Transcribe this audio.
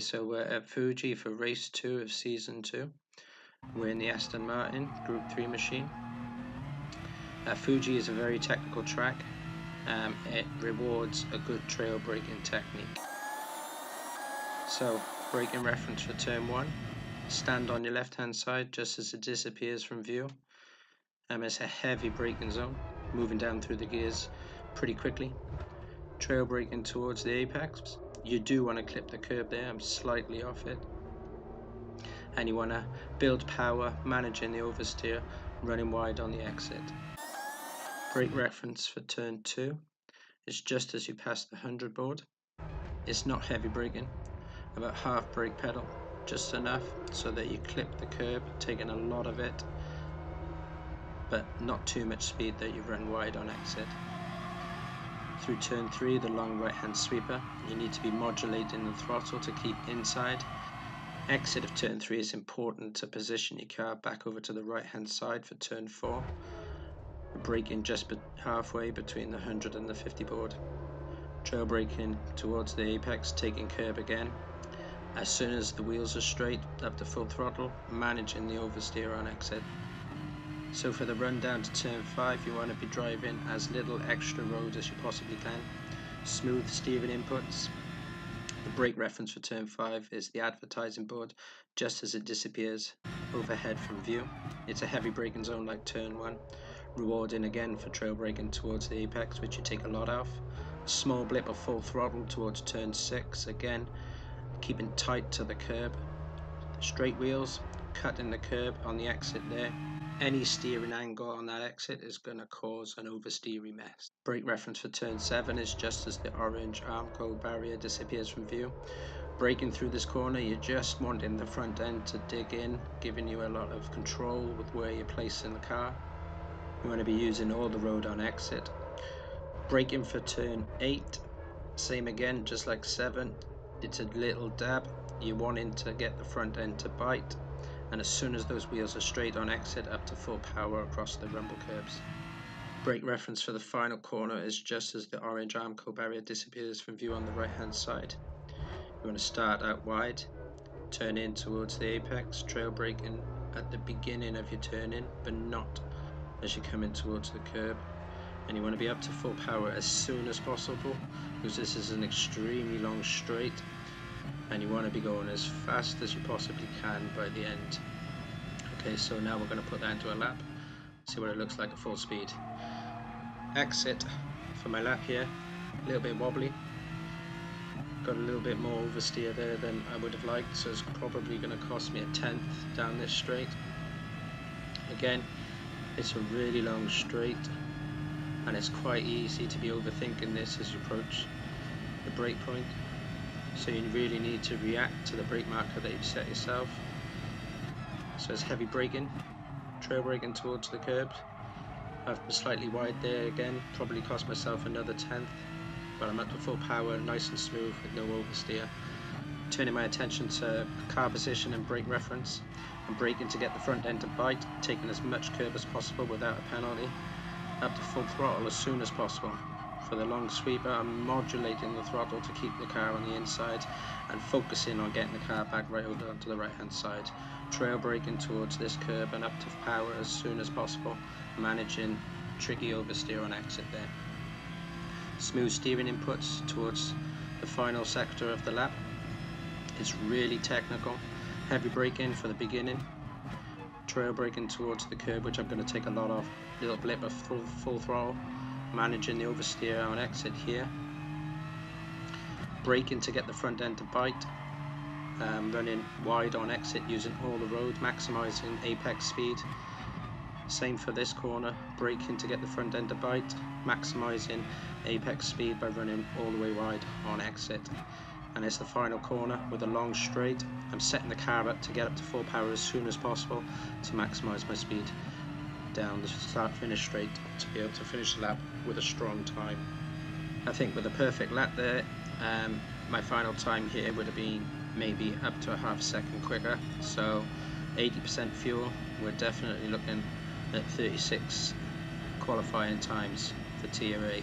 So we're at Fuji for race 2 of season 2. We're in the Aston Martin Group 3 machine. Fuji is a very technical track. It rewards a good trail braking technique. So, braking reference for turn 1. Stand on your left hand side just as it disappears from view. It's a heavy braking zone, moving down through the gears pretty quickly. Trail braking towards the apex. You do want to clip the curb there, I'm slightly off it. And you want to build power, managing the oversteer, running wide on the exit. Brake reference for turn 2 is just as you pass the 100 board. It's not heavy braking, about half brake pedal, just enough so that you clip the curb, taking a lot of it, but not too much speed that you run wide on exit. Through turn 3, the long right hand sweeper, you need to be modulating the throttle to keep inside. Exit of turn 3 is important to position your car back over to the right hand side for turn 4. Braking just halfway between the 100 and the 50 board. Trail braking towards the apex, taking curb again. As soon as the wheels are straight, up to full throttle, managing the oversteer on exit. So for the run down to turn 5, you want to be driving as little extra road as you possibly can. Smooth steering inputs. The brake reference for turn 5 is the advertising board just as it disappears overhead from view. It's a heavy braking zone like turn 1. Rewarding again for trail braking towards the apex, which you take a lot of. A small blip of full throttle towards turn 6, again keeping tight to the curb. Straight wheels, cutting the curb on the exit there. Any steering angle on that exit is going to cause an oversteering mess. Brake reference for turn 7 is just as the orange Armco barrier disappears from view. Braking through this corner, you're just wanting the front end to dig in, giving you a lot of control with where you're placing the car. You want to be using all the road on exit. Braking for turn 8, same again, just like 7. It's a little dab. You're wanting to get the front end to bite. And as soon as those wheels are straight on exit, up to full power across the rumble curbs. Brake reference for the final corner is just as the orange Armco barrier disappears from view on the right hand side. You want to start out wide, turn in towards the apex, trail braking at the beginning of your turn in, but not as you come in towards the curb. And you want to be up to full power as soon as possible, because this is an extremely long straight. And you want to be going as fast as you possibly can by the end. Okay, so now we're going to put that into a lap, see what it looks like at full speed. Exit for my lap here, a little bit wobbly. Got a little bit more oversteer there than I would have liked, so it's probably going to cost me a 10th down this straight. Again, it's a really long straight, and it's quite easy to be overthinking this as you approach the brake point. So you really need to react to the brake marker that you've set yourself. So it's heavy braking, trail braking towards the curb. I've been slightly wide there again, probably cost myself another 10th, but I'm up to full power, nice and smooth with no oversteer. Turning my attention to car position and brake reference, and braking to get the front end to bite, taking as much curb as possible without a penalty. Up to full throttle as soon as possible. For the long sweeper, I'm modulating the throttle to keep the car on the inside and focusing on getting the car back right over onto the right hand side. Trail braking towards this curb and up to power as soon as possible, managing tricky oversteer on exit there. Smooth steering inputs towards the final sector of the lap. It's really technical. Heavy braking for the beginning. Trail braking towards the curb, which I'm going to take a lot of. Little blip of full throttle. Managing the oversteer on exit here. Braking to get the front end to bite. Running wide on exit using all the road, maximizing apex speed. Same for this corner. Braking to get the front end to bite. Maximizing apex speed by running all the way wide on exit. And it's the final corner with a long straight. I'm setting the car up to get up to full power as soon as possible to maximize my speed down the start finish straight to be able to finish the lap with a strong time. I think with a perfect lap there, my final time here would have been maybe up to a half second quicker. So 80% fuel, we're definitely looking at 36 qualifying times for Tier A.